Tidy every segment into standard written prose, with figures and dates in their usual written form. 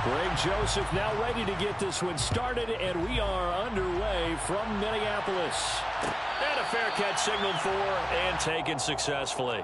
Greg Joseph now ready to get this one started, and we are underway from Minneapolis. And a fair catch signaled for and taken successfully.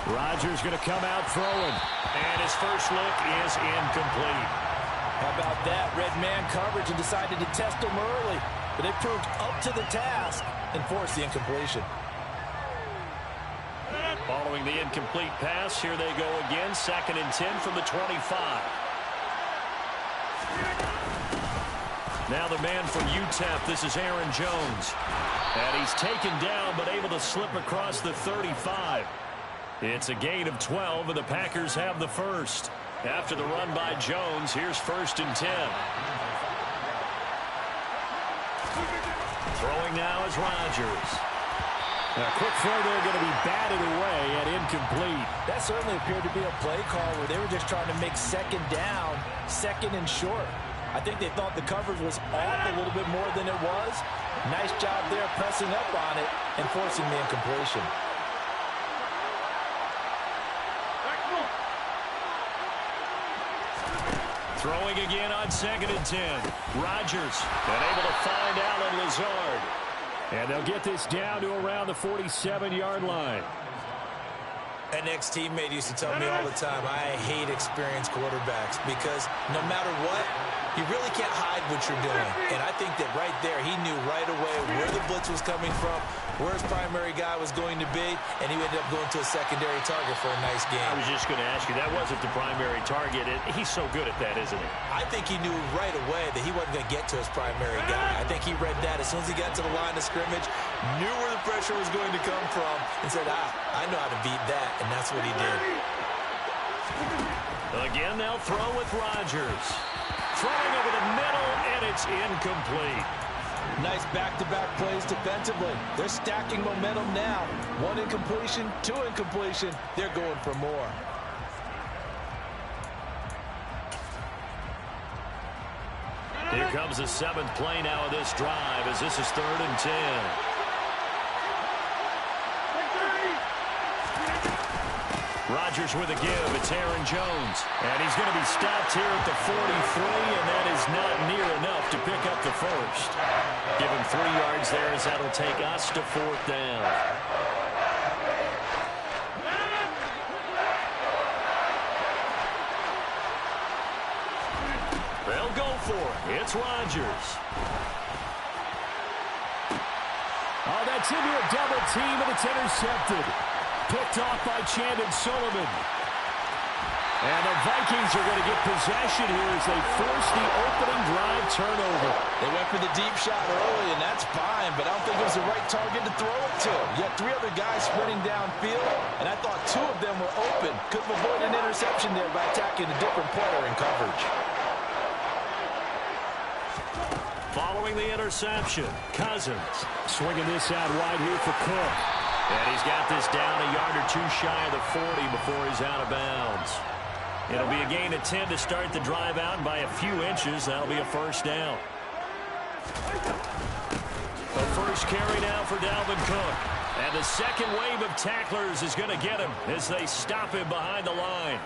Rodgers going to come out throwing. And his first look is incomplete. How about that? Red man coverage and decided to test him early. But they proved up to the task and forced the incompletion. Following the incomplete pass, here they go again. 2nd and 10 from the 25. Now the man from UTEP, this is Aaron Jones. And he's taken down but able to slip across the 35. It's a gain of 12, and the Packers have the first. After the run by Jones, here's 1st and 10. Throwing now is Rodgers. A quick throw there going to be batted away and incomplete. That certainly appeared to be a play call where they were just trying to make 2nd down, 2nd and short. I think they thought the coverage was off a little bit more than it was. Nice job there pressing up on it and forcing the incompletion. Throwing again on 2nd and 10. Rodgers unable to find Allen Lazard. And they'll get this down to around the 47-yard line. An ex-teammate used to tell me all the time, I hate experienced quarterbacks because no matter what, you really can't hide what you're doing. And I think that right there, he knew right away where the blitz was coming from, where his primary guy was going to be, and he ended up going to a secondary target for a nice game. I was just going to ask you, that wasn't the primary target. He's so good at that, isn't he? I think he knew right away that he wasn't going to get to his primary guy. I think he read that as soon as he got to the line of scrimmage, knew where the pressure was going to come from, and said, I know how to beat that, and that's what he did. Again, they'll throw with Rodgers. Throwing over the middle, and it's incomplete. Nice back-to-back plays defensively. They're stacking momentum now. 1 incompletion, 2 incompletion. They're going for more. Here comes the 7th play now of this drive as this is 3rd and 10. Rodgers with a give. It's Aaron Jones. And he's going to be stopped here at the 43, and that is not near enough to pick up the first. Give him 3 yards there as that'll take us to 4th down. They'll go for it. It's Rodgers. Oh, that's into a double team, and it's intercepted. Picked off by Chandon Sullivan. And the Vikings are going to get possession here as they force the opening drive turnover. They went for the deep shot early, and that's fine, but I don't think it was the right target to throw it to. You had 3 other guys sprinting downfield, and I thought 2 of them were open. Could have avoided an interception there by attacking a different player in coverage. Following the interception, Cousins swinging this out wide here for Cook. And he's got this down a yard or 2 shy of the 40 before he's out of bounds. It'll be a gain of 10 to start the drive out, and by a few inches, that'll be a 1st down. The first carry now for Dalvin Cook. And the 2nd wave of tacklers is going to get him as they stop him behind the line.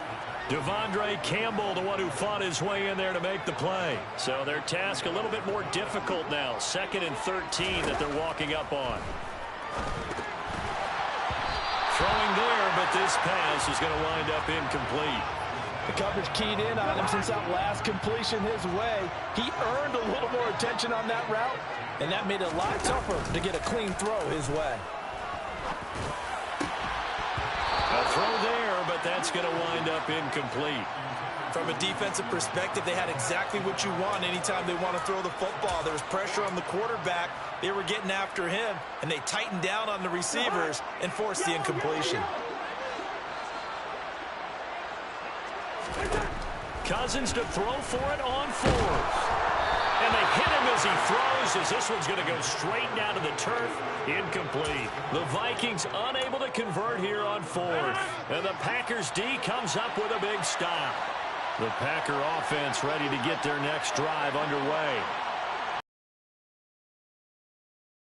Devondre Campbell, the one who fought his way in there to make the play. So their task a little bit more difficult now. 2nd and 13 that they're walking up on. Throwing there, but this pass is going to wind up incomplete. The coverage keyed in on him since that last completion his way. He earned a little more attention on that route, and that made it a lot tougher to get a clean throw his way. A throw there, but that's going to wind up incomplete. From a defensive perspective, they had exactly what you want anytime they want to throw the football. There was pressure on the quarterback. They were getting after him, and they tightened down on the receivers and forced the incompletion. Cousins to throw for it on 4th. And And they hit him as he throws, as this one's going to go straight down to the turf. Incomplete. The Vikings unable to convert here on fourth. And the Packers D comes up with a big stop. The Packer offense ready to get their next drive underway.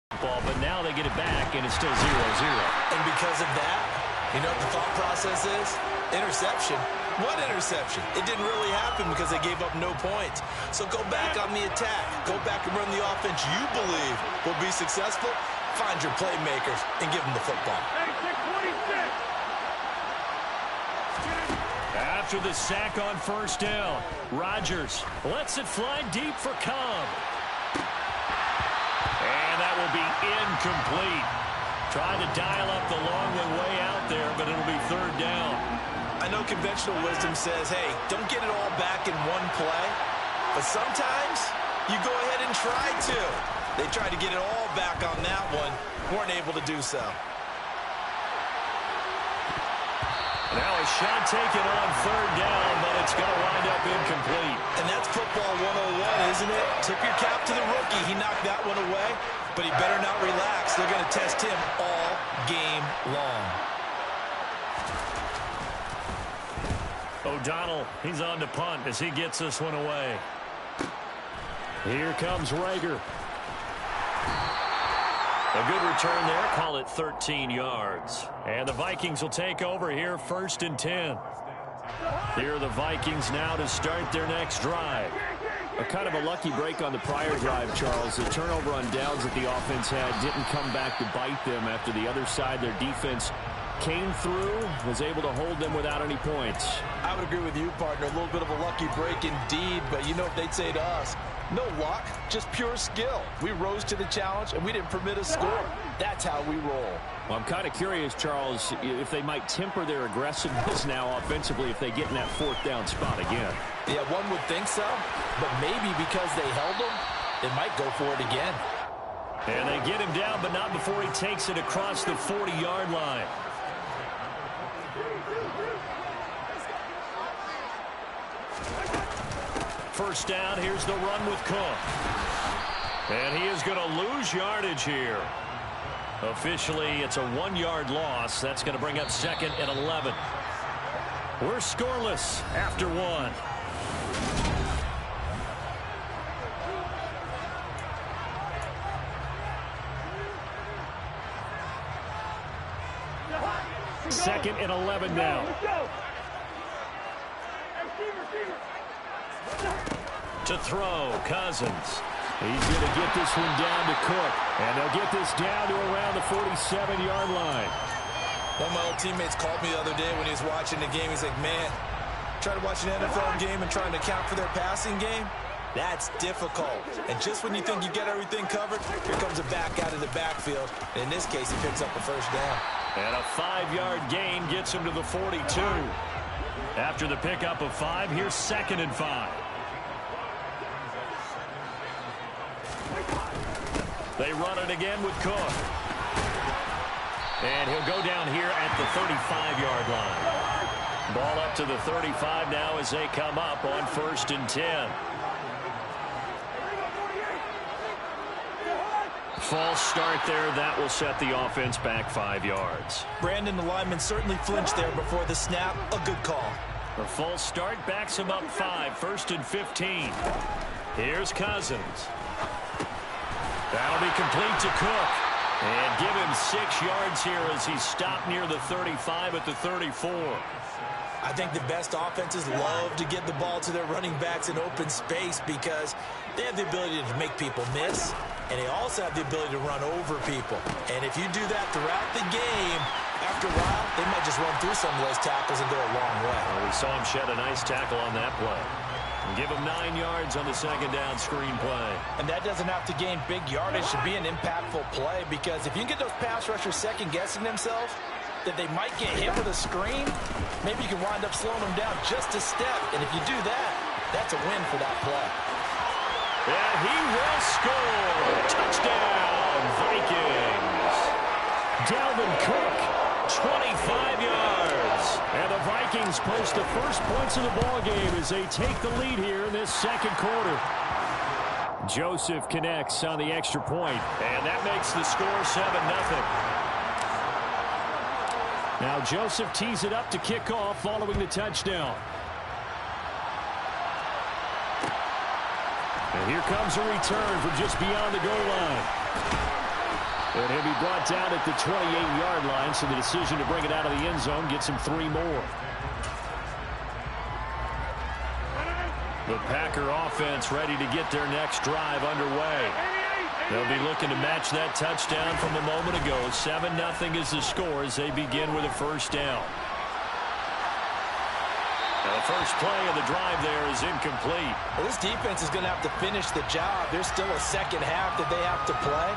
But now they get it back, and it's still 0-0. And because of that, you know what the thought process is? Interception. What interception? It didn't really happen because they gave up no points. So go back on the attack. Go back and run the offense you believe will be successful. Find your playmakers and give them the football. After the sack on first down, Rodgers lets it fly deep for Cobb. And that will be incomplete. Trying to dial up the long way out there, but it'll be third down. I know conventional wisdom says, hey, don't get it all back in one play. But sometimes you go ahead and try to. They tried to get it all back on that one. Weren't able to do so. Now a shot taken on third down, but it's going to wind up incomplete. And that's football 101, isn't it? Tip your cap to the rookie. He knocked that one away, but he better not relax. They're going to test him all game long. O'Donnell, he's on to punt as he gets this one away. Here comes Rager. A good return there. Call it 13 yards. And the Vikings will take over here, 1st and 10. Here are the Vikings now to start their next drive. A kind of a lucky break on the prior drive, Charles. The turnover on downs that the offense had didn't come back to bite them after the other side. Their defense came through, was able to hold them without any points. I would agree with you, partner. A little bit of a lucky break indeed, but you know what they'd say to us? No luck, just pure skill. We rose to the challenge, and we didn't permit a score. That's how we roll. Well, I'm kind of curious, Charles, if they might temper their aggressiveness now offensively if they get in that 4th down spot again. Yeah, one would think so, but maybe because they held them, they might go for it again. And they get him down, but not before he takes it across the 40-yard line. First down, here's the run with Cook. And he is going to lose yardage here. Officially, it's a 1-yard loss. That's going to bring up 2nd and 11. We're scoreless after 1. Second and 11 now. To throw, Cousins. He's going to get this one down to Cook. And they'll get this down to around the 47-yard line. One of my old teammates called me the other day when he was watching the game. He's like, man, trying to watch an NFL game and trying to account for their passing game, that's difficult. And just when you think you get everything covered, here comes a back out of the backfield. And in this case, he picks up a first down. And a 5-yard gain gets him to the 42. After the pickup of 5, here's 2nd and 5. They run it again with Cook. And he'll go down here at the 35-yard line. Ball up to the 35 now as they come up on 1st and 10. False start there. That will set the offense back 5 yards. Brandon, the lineman, certainly flinched there before the snap. A good call. The false start backs him up 5. 1st and 15. Here's Cousins. That'll be complete to Cook. And give him 6 yards here as he's stopped near the 35 at the 34. I think the best offenses love to get the ball to their running backs in open space because they have the ability to make people miss, and they also have the ability to run over people. And if you do that throughout the game, after a while, they might just run through some of those tackles and go a long way. Well, we saw him shed a nice tackle on that play. And give him 9 yards on the 2nd down screen play. And that doesn't have to gain big yardage to be an impactful play because if you can get those pass rushers second-guessing themselves, that they might get hit with a screen, maybe you can wind up slowing them down just a step. And if you do that, that's a win for that play. And he will score. Touchdown, Vikings. Dalvin Cook, 25 yards. And the Vikings post the first points of the ball game as they take the lead here in this 2nd quarter. Joseph connects on the extra point, and that makes the score 7-0. Now Joseph tees it up to kick off following the touchdown. And here comes a return from just beyond the goal line. And he'll be brought down at the 28-yard line, so the decision to bring it out of the end zone gets him 3 more. The Packer offense ready to get their next drive underway. They'll be looking to match that touchdown from a moment ago. 7-0 is the score as they begin with a first down. Now the first play of the drive there is incomplete. Well, this defense is going to have to finish the job. There's still a second half that they have to play.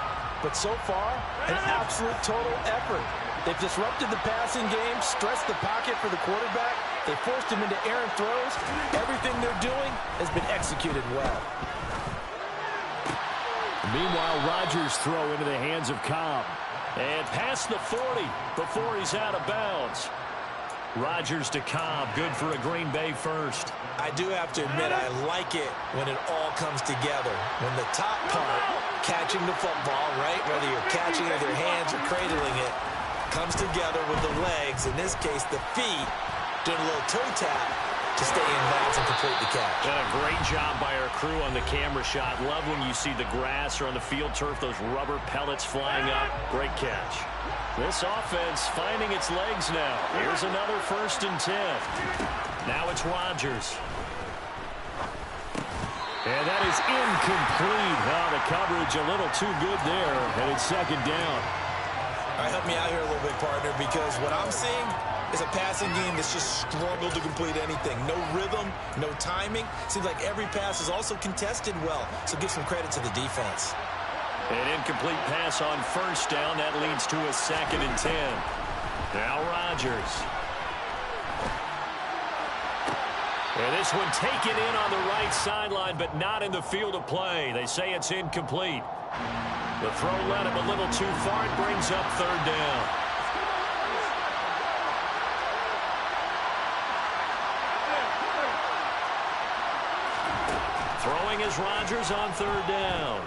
But so far, an absolute total effort. They've disrupted the passing game, stressed the pocket for the quarterback. They forced him into errant throws. Everything they're doing has been executed well. Meanwhile, Rodgers throw into the hands of Cobb. And past the 40 before he's out of bounds. Rodgers to Cobb, good for a Green Bay first. I do have to admit, I like it when it all comes together. When the top part, catching the football, right, whether you're catching it with your hands or cradling it, comes together with the legs, in this case the feet, doing a little toe tap to stay in bounds and complete the catch. And a great job by our crew on the camera shot. Love when you see the grass or on the field turf, those rubber pellets flying up. Great catch. This offense finding its legs now. Here's another 1st and 10. Now it's Rodgers. And that is incomplete. Oh, the coverage a little too good there, and it's 2nd down. All right, help me out here a little bit, partner, because what I'm seeing is a passing game that's just struggled to complete anything. No rhythm, no timing. Seems like every pass is also contested well, so give some credit to the defense. An incomplete pass on 1st down. That leads to a 2nd and 10. Now Rodgers. And this one taken in on the right sideline, but not in the field of play. They say it's incomplete. The throw led him a little too far. It brings up 3rd down. Throwing is Rodgers on 3rd down.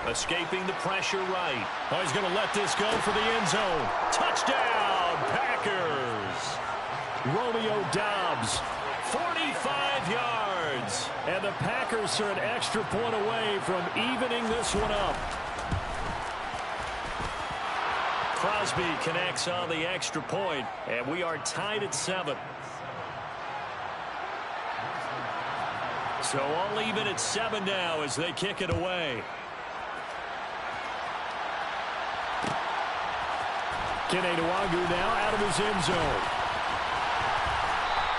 Escaping the pressure right. Oh, he's going to let this go for the end zone. Touchdown, Packers. Romeo Doubs, 45 yards. And the Packers are an extra point away from evening this one up. Crosby connects on the extra point, and we are tied at 7. So all even at 7 now as they kick it away. Kene Nwangwu now out of his end zone.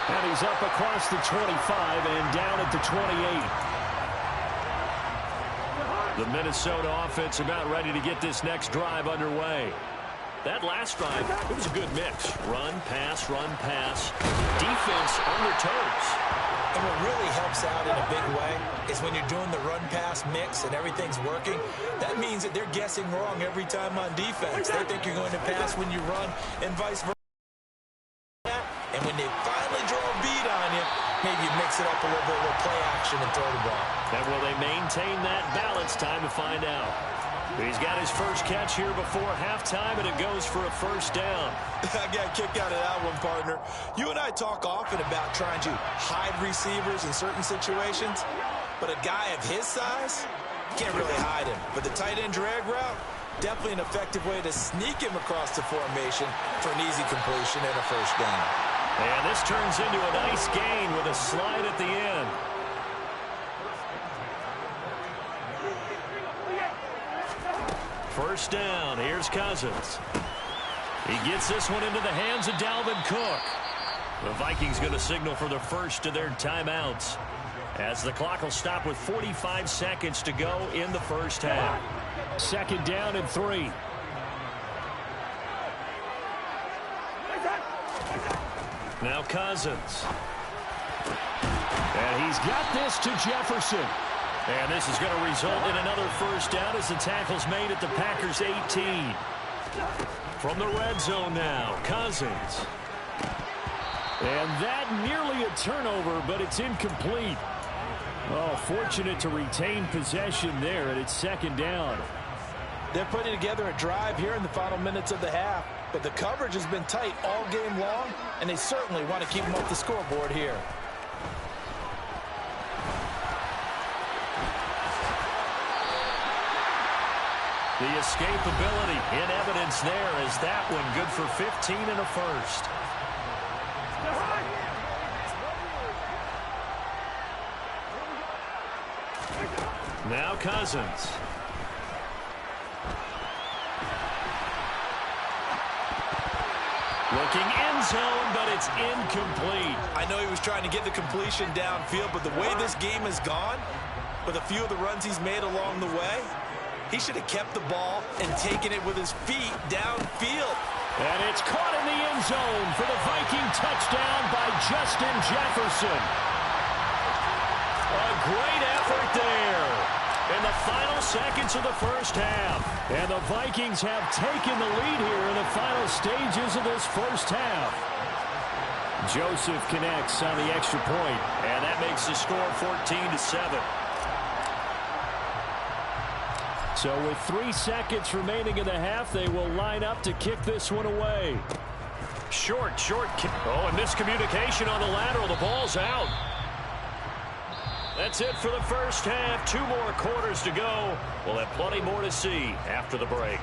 And he's up across the 25 and down at the 28. The Minnesota offense about ready to get this next drive underway. That last drive, it was a good mix. Run, pass, defense on their toes. And what really helps out in a big way is when you're doing the run-pass mix and everything's working, that means that they're guessing wrong every time on defense. They think you're going to pass when you run and vice versa. And when they finally draw a beat on you, maybe you mix it up a little bit with play action and throw the ball. And will they maintain that balance? Time to find out. He's got his first catch here before halftime, and it goes for a 1st down. I got a kick out of that one, partner. You and I talk often about trying to hide receivers in certain situations, but a guy of his size, can't really hide him. But the tight end drag route, definitely an effective way to sneak him across the formation for an easy completion and a 1st down. And this turns into a nice gain with a slide at the end. First down. Here's Cousins. He gets this one into the hands of Dalvin Cook. The Vikings going to signal for the first of their timeouts, as the clock will stop with 45 seconds to go in the first half. 2nd down and 3. Now Cousins. And he's got this to Jefferson. And this is going to result in another 1st down as the tackle's made at the Packers' 18. From the red zone now, Cousins. And that nearly a turnover, but it's incomplete. Oh, fortunate to retain possession there, and it's second down. They're putting together a drive here in the final minutes of the half, but the coverage has been tight all game long, and they certainly want to keep them off the scoreboard here. The escapability in evidence there as that one good for 15 and a first. Now Cousins. Looking end zone, but it's incomplete. I know he was trying to get the completion downfield, but the way this game has gone, with a few of the runs he's made along the way, he should have kept the ball and taken it with his feet downfield. And it's caught in the end zone for the Viking touchdown by Justin Jefferson. A great effort there in the final seconds of the first half. And the Vikings have taken the lead here in the final stages of this first half. Joseph connects on the extra point, and that makes the score 14-7. So with 3 seconds remaining in the half, they will line up to kick this one away. Short kick. Oh, and miscommunication on the lateral. The ball's out. That's it for the first half. 2 more quarters to go. We'll have plenty more to see after the break.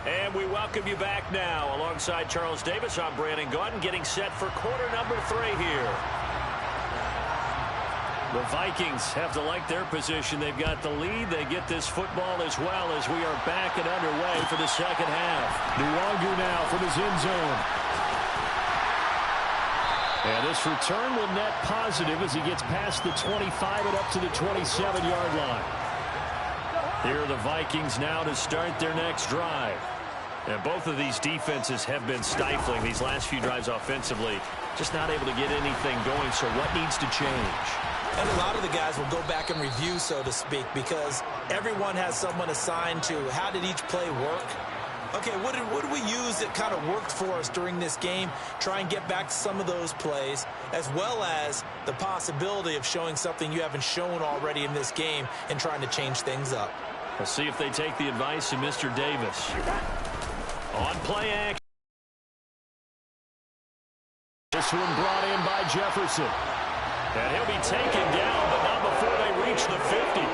And we welcome you back now. Alongside Charles Davis, I'm Brandon Gaudin, getting set for quarter number 3 here. The Vikings have to like their position. They've got the lead. They get this football as well as we are back and underway for the second half. Nwangu now from his end zone. And this return will net positive as he gets past the 25 and up to the 27-yard line. Here are the Vikings now to start their next drive. And both of these defenses have been stifling these last few drives offensively. Just not able to get anything going, so what needs to change? And a lot of the guys will go back and review, so to speak, because everyone has someone assigned to how did each play work. Okay, what did we use that kind of worked for us during this game? Try and get back to some of those plays, as well as the possibility of showing something you haven't shown already in this game and trying to change things up. We'll see if they take the advice of Mr. Davis. On play action. This one brought in by Jefferson. And he'll be taken down, but not before they reach the 50.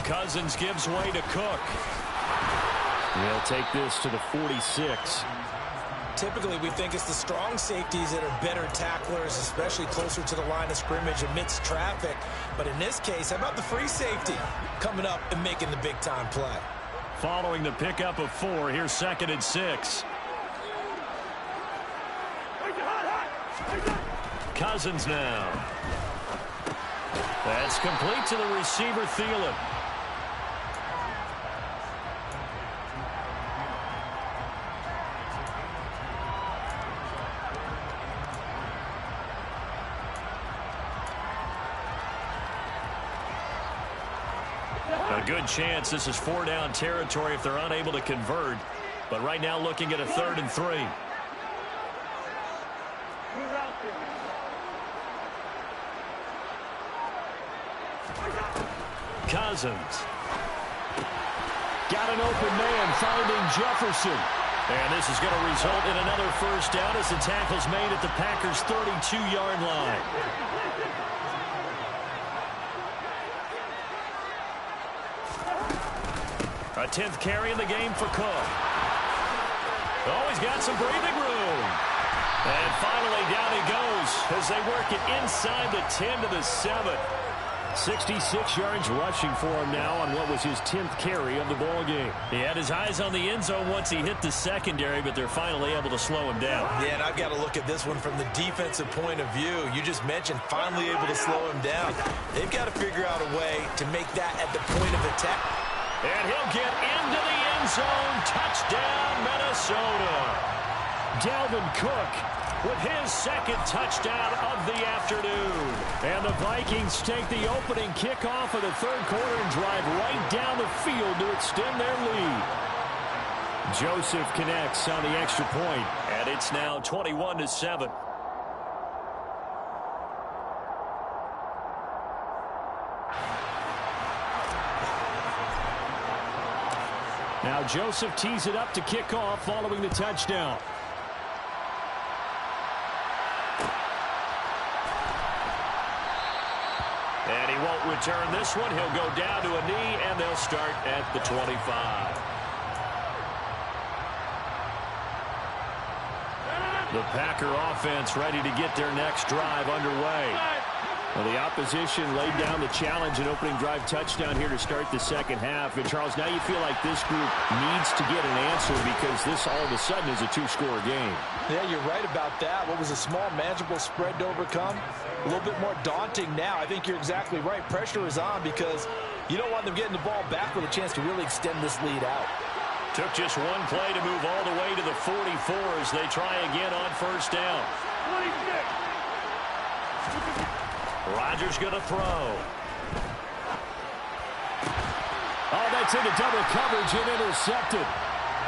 Cousins gives way to Cook. They'll take this to the 46. Typically, we think it's the strong safeties that are better tacklers, especially closer to the line of scrimmage amidst traffic. But in this case, how about the free safety coming up and making the big-time play? Following the pickup of 4, here's 2nd and 6. Cousins now. That's complete to the receiver, Thielen. A good chance this is 4-down territory if they're unable to convert. But right now looking at a 3rd and 3. Cousins. Got an open man finding Jefferson. And this is going to result in another first down as the tackle's made at the Packers' 32-yard line. A 10th carry in the game for Cook. Oh, he's got some breathing room. And finally down he goes as they work it inside the 10 to the 7. 66 yards rushing for him now on what was his 10th carry of the ball game. He had his eyes on the end zone once he hit the secondary, but they're finally able to slow him down. Yeah, and I've got to look at this one from the defensive point of view. You just mentioned finally able to slow him down. They've got to figure out a way to make that at the point of attack. And he'll get into the end zone. Touchdown, Minnesota. Dalvin Cook with his second touchdown of the afternoon. And the Vikings take the opening kickoff of the third quarter and drive right down the field to extend their lead. Joseph connects on the extra point, and it's now 21-7. Now Joseph tees it up to kick off following the touchdown. And he won't return this one. He'll go down to a knee, and they'll start at the 25. The Packer offense ready to get their next drive underway. Well, the opposition laid down the challenge and opening drive touchdown here to start the second half. And, Charles, now you feel like this group needs to get an answer because this all of a sudden is a two-score game. Yeah, you're right about that. What was a small, manageable spread to overcome? A little bit more daunting now. I think you're exactly right. Pressure is on because you don't want them getting the ball back with a chance to really extend this lead out. Took just one play to move all the way to the 44 as they try again on first down. Rodgers going to throw. Oh, that's into double coverage and intercepted.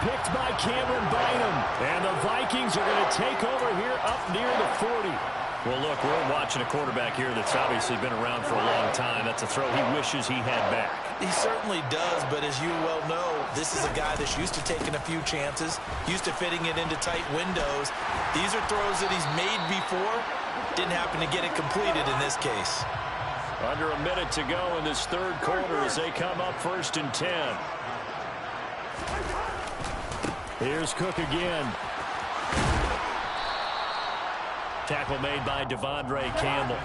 Picked by Cameron Bynum. And the Vikings are going to take over here up near the 40. Well, look, we're watching a quarterback here that's obviously been around for a long time. That's a throw he wishes he had back. He certainly does, but as you well know, this is a guy that's used to taking a few chances, used to fitting it into tight windows. These are throws that he's made before. Didn't happen to get it completed in this case. Under a minute to go in this third quarter as they come up 1st and 10. Here's Cook again. Tackle made by Devondre Campbell.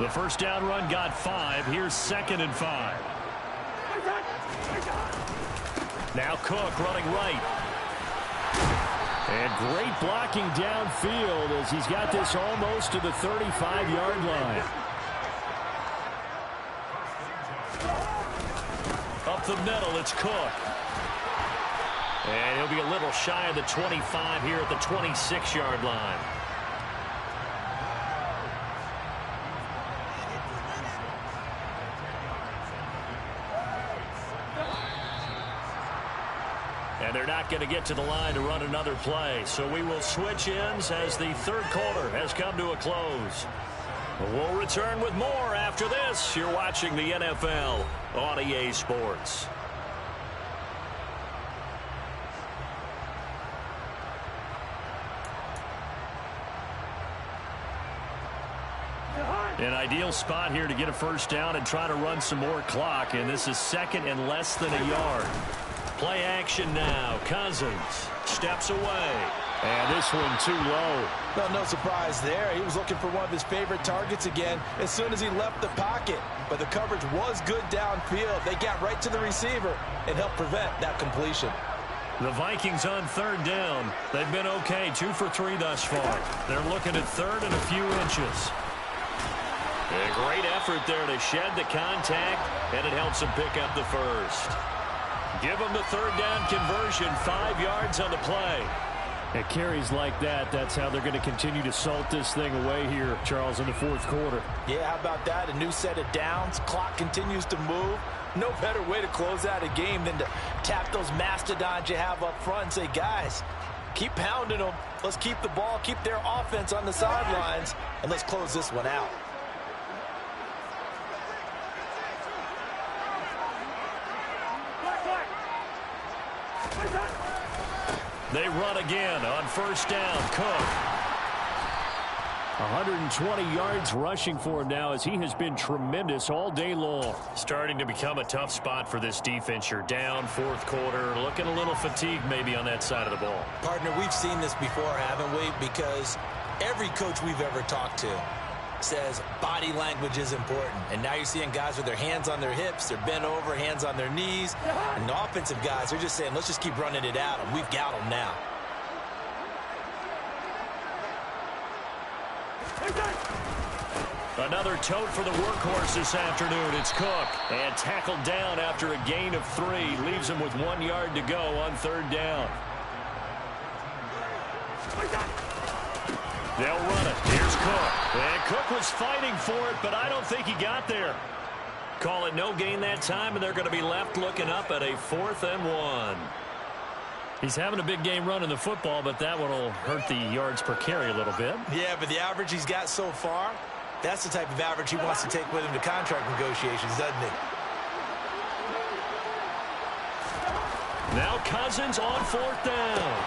The first down run got 5. Here's 2nd and 5. Now Cook running right. And great blocking downfield as he's got this almost to the 35-yard line. Up the middle, it's Cook. And he'll be a little shy of the 25 here at the 26-yard line. And they're not going to get to the line to run another play. So we will switch ends as the third quarter has come to a close. We'll return with more after this. You're watching the NFL on EA Sports. An ideal spot here to get a first down and try to run some more clock. And this is 2nd and less than a yard. Play action now. Cousins steps away. And this one too low. Well, no surprise there. He was looking for one of his favorite targets again as soon as he left the pocket. But the coverage was good downfield. They got right to the receiver and helped prevent that completion. The Vikings on 3rd down. They've been okay. 2 for 3 thus far. They're looking at 3rd and a few inches. A great effort there to shed the contact, and it helps him pick up the first. Give them the 3rd down conversion, 5 yards on the play. At carries like that, that's how they're going to continue to salt this thing away here, Charles, in the 4th quarter. Yeah, how about that? A new set of downs. Clock continues to move. No better way to close out a game than to tap those mastodons you have up front and say, guys, keep pounding them. Let's keep the ball, keep their offense on the sidelines, and let's close this one out. They run again on first down. Cook. 120 yards rushing for him now as he has been tremendous all day long. Starting to become a tough spot for this defense. You're down 4th quarter. Looking a little fatigued maybe on that side of the ball. Partner, we've seen this before, haven't we? Because every coach we've ever talked to says body language is important. And now you're seeing guys with their hands on their hips, they're bent over, hands on their knees. And the offensive guys, they're just saying, let's just keep running it out, and we've got them now. Another tote for the workhorse this afternoon. It's Cook. And tackled down after a gain of 3. Leaves him with 1 yard to go on 3rd down. They'll run it. Here's Cook. And Cook was fighting for it, but I don't think he got there. Call it no gain that time, and they're going to be left looking up at a 4th and 1. He's having a big game running the football, but that one will hurt the yards per carry a little bit. Yeah, but the average he's got so far, that's the type of average he wants to take with him to contract negotiations, doesn't he? Now Cousins on 4th down.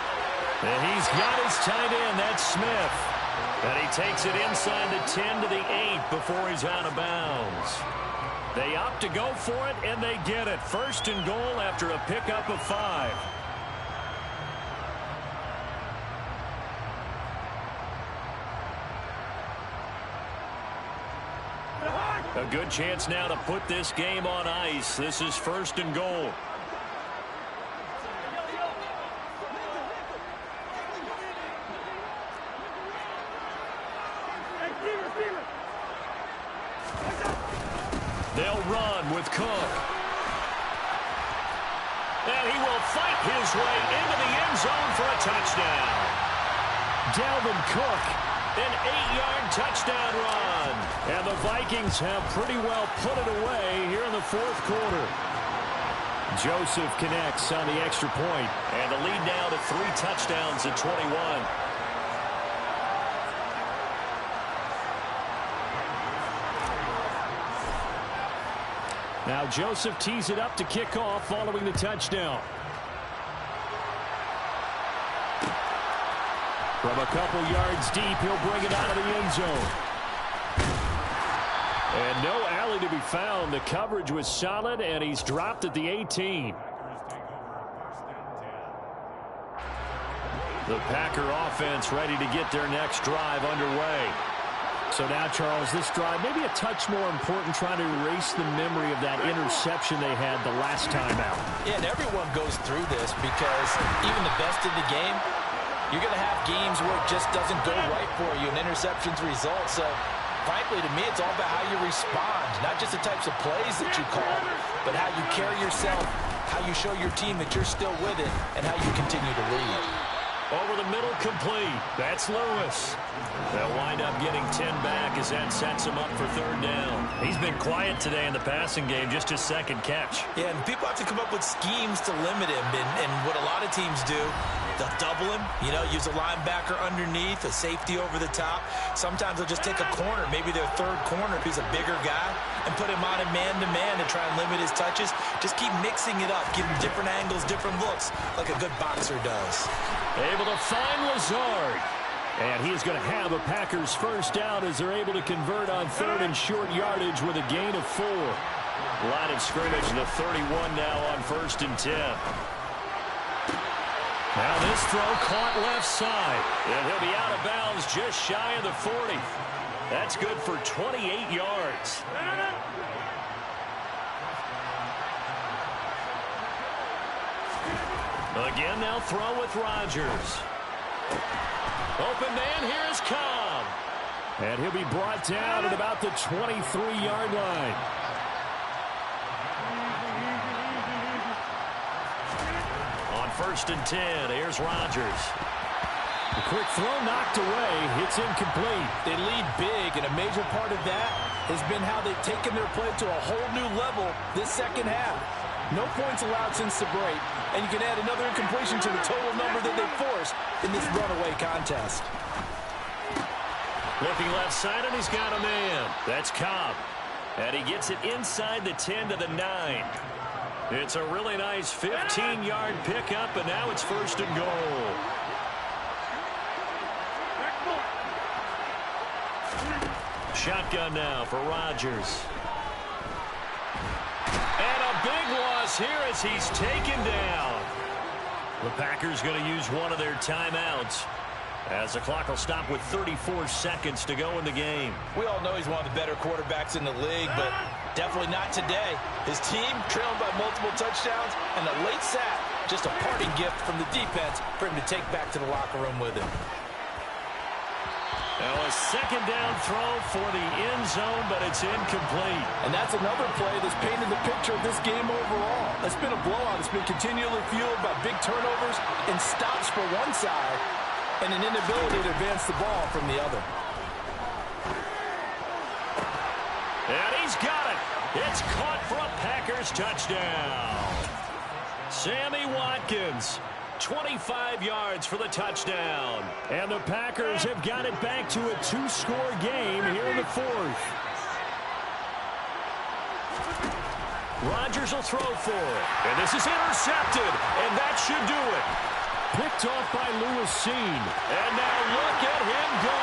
And he's got his tight end. That's Smith. And he takes it inside the 10 to the 8 before he's out of bounds. They opt to go for it, and they get it. 1st and goal after a pickup of 5. A good chance now to put this game on ice. This is 1st and goal. They'll run with Cook. And he will fight his way into the end zone for a touchdown. Dalvin Cook, an 8-yard touchdown run. And the Vikings have pretty well put it away here in the 4th quarter. Joseph connects on the extra point. And the lead now to 3 touchdowns at 21. Now Joseph tees it up to kick off following the touchdown. From a couple yards deep, he'll bring it out of the end zone. And no alley to be found. The coverage was solid, and he's dropped at the 18. The Packer offense ready to get their next drive underway. So now, Charles, this drive maybe a touch more important, trying to erase the memory of that interception they had the last time out. Yeah, and everyone goes through this because even the best in the game, you're going to have games where it just doesn't go right for you and interceptions result. So, frankly, to me, it's all about how you respond, not just the types of plays that you call, but how you carry yourself, how you show your team that you're still with it, and how you continue to lead. Over the middle, complete. That's Lewis. They'll wind up getting 10 back as that sets him up for 3rd down. He's been quiet today in the passing game, just his 2nd catch. Yeah, and people have to come up with schemes to limit him, and what a lot of teams do, they'll double him, use a linebacker underneath, a safety over the top. Sometimes they'll just take a corner, maybe their 3rd corner if he's a bigger guy, and put him on a man-to-man to try and limit his touches. Just keep mixing it up, give him different angles, different looks, like a good boxer does. Able to find Lazard. And he's going to have a Packers 1st down as they're able to convert on 3rd and short yardage with a gain of 4. Line of scrimmage, the 31 now on 1st and 10. Now this throw caught left side. And he'll be out of bounds just shy of the 40. That's good for 28 yards. Again, they'll throw with Rodgers. Open man, here is Cobb. And he'll be brought down at about the 23-yard line. On 1st and 10, here's Rodgers. The quick throw knocked away. It's incomplete. They lead big, and a major part of that has been how they've taken their play to a whole new level this 2nd half. No points allowed since the break, and you can add another incompletion to the total number that they forced in this runaway contest. Looking left side, and he's got a man. That's Cobb. And he gets it inside the 10 to the 9. It's a really nice 15-yard pickup, and now it's 1st and goal. Shotgun now for Rodgers. And a big loss here as he's taken down. The Packers going to use one of their timeouts as the clock will stop with 34 seconds to go in the game. We all know he's one of the better quarterbacks in the league, but definitely not today. His team trailing by multiple touchdowns, and a late sack, just a parting gift from the defense for him to take back to the locker room with him. Now a 2nd down throw for the end zone, but it's incomplete. And that's another play that's painted the picture of this game overall. It's been a blowout. It's been continually fueled by big turnovers and stops for one side and an inability to advance the ball from the other. And he's got it. It's caught for a Packers touchdown. Sammy Watkins, 25 yards for the touchdown. And the Packers have got it back to a 2-score game here in the fourth. Rodgers will throw for it. And this is intercepted. And that should do it. Picked off by Lewis Cine. And now look at him go.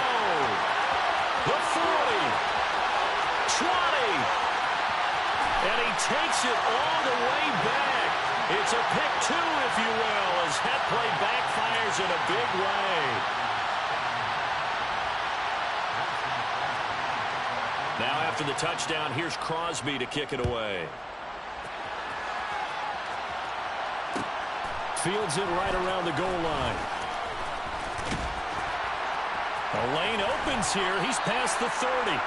The 40. 20. And he takes it all the way back. It's a pick 2, if you will, as that play backfires in a big way. Now after the touchdown, here's Crosby to kick it away. Fields it right around the goal line. The lane opens here. He's past the 30.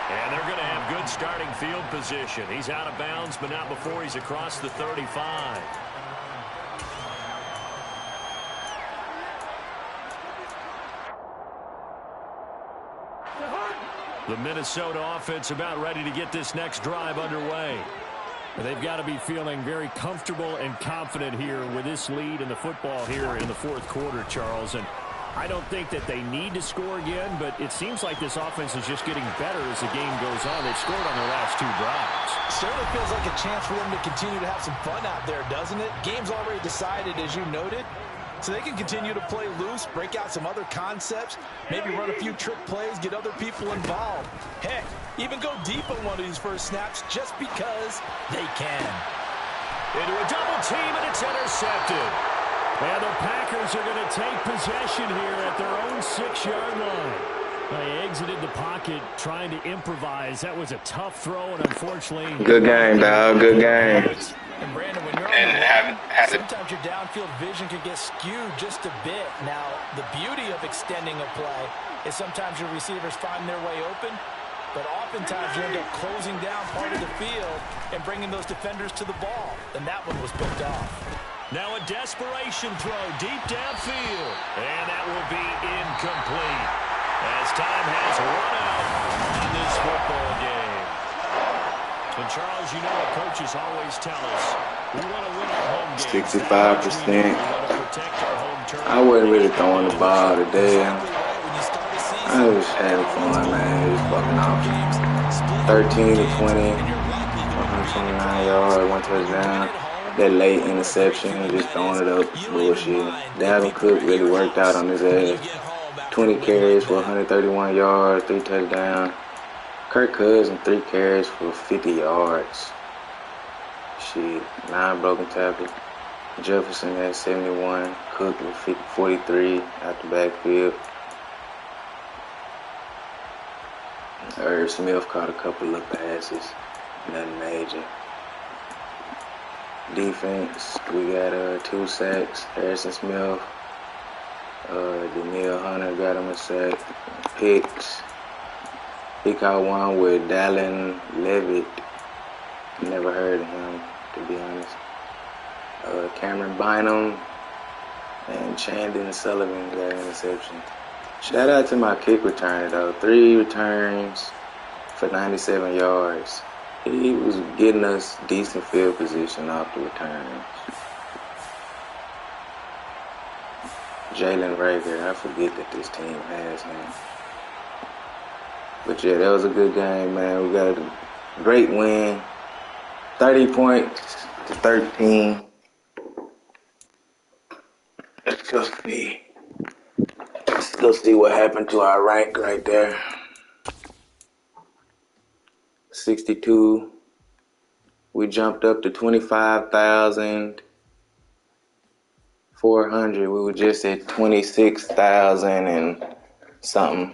And they're going to have good starting field position. He's out of bounds, but not before he's across the 35. The Minnesota offense about ready to get this next drive underway. They've got to be feeling very comfortable and confident here with this lead in the football here in the fourth quarter, Charles. And I don't think that they need to score again, but it seems like this offense is just getting better as the game goes on. They've scored on their last 2 drives. Certainly feels like a chance for them to continue to have some fun out there, doesn't it? Game's already decided, as you noted. So they can continue to play loose, break out some other concepts, maybe run a few trick plays, get other people involved. Heck, even go deep on one of these first snaps just because they can. Into a double team, and it's intercepted. And the Packers are going to take possession here at their own 6-yard line. They exited the pocket trying to improvise. That was a tough throw, and unfortunately... Good game, dog. Good game. And Brandon, when you're on the run, sometimes your downfield vision can get skewed just a bit. Now, the beauty of extending a play is sometimes your receivers find their way open, but oftentimes you end up closing down part of the field and bringing those defenders to the ball, and that one was picked off. Now a desperation throw deep downfield, and that will be incomplete as time has run out in this football game. And Charles, you know what coaches always tell us. We want to win our home games. 65%. I wasn't really throwing the ball today. I was having fun, man. Just fucking off. 13 to 20, 129 yards, 1 touchdown. That late interception, just throwing it up, bullshit. Dalvin Cook really worked out on his ass. 20 carries for 131 yards, 3 touchdowns. Kirk Cousins, 3 carries for 50 yards. Shit, 9 broken tackles. Jefferson had 71. Cook with 43 out the backfield. Irv Smith caught a couple of passes. Nothing major. Defense, we got 2 sacks. Harrison Smith. Danielle Hunter got him a sack. Picks. He caught one with Dallin Levitt. Never heard of him, to be honest. Cameron Bynum and Chandon Sullivan got an interception. Shout out to my kick returner, though. 3 returns for 97 yards. He was getting us decent field position off the returns. Jalen Rager, I forget that this team has him. But yeah, that was a good game, man. We got a great win. 30 points to 13. Let's go see what happened to our rank right there. 62. We jumped up to 25,400. We were just at 26,000 and something.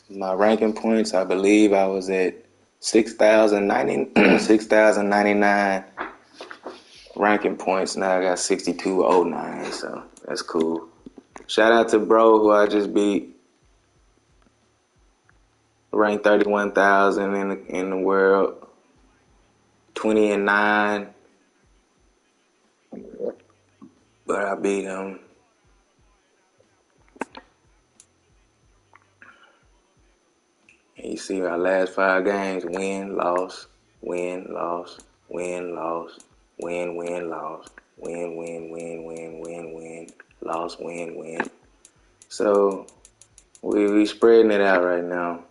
My ranking points, I believe I was at 6,099 ranking points. Now I got 6,209, so that's cool. Shout out to Bro, who I just beat. Ranked 31,000 in the world. 20-9. But I beat him. You see our last 5 games: win, loss, win, loss, win, loss, win, win, loss, win, win, win, win, win, win, loss, win, win. So we spreading it out right now.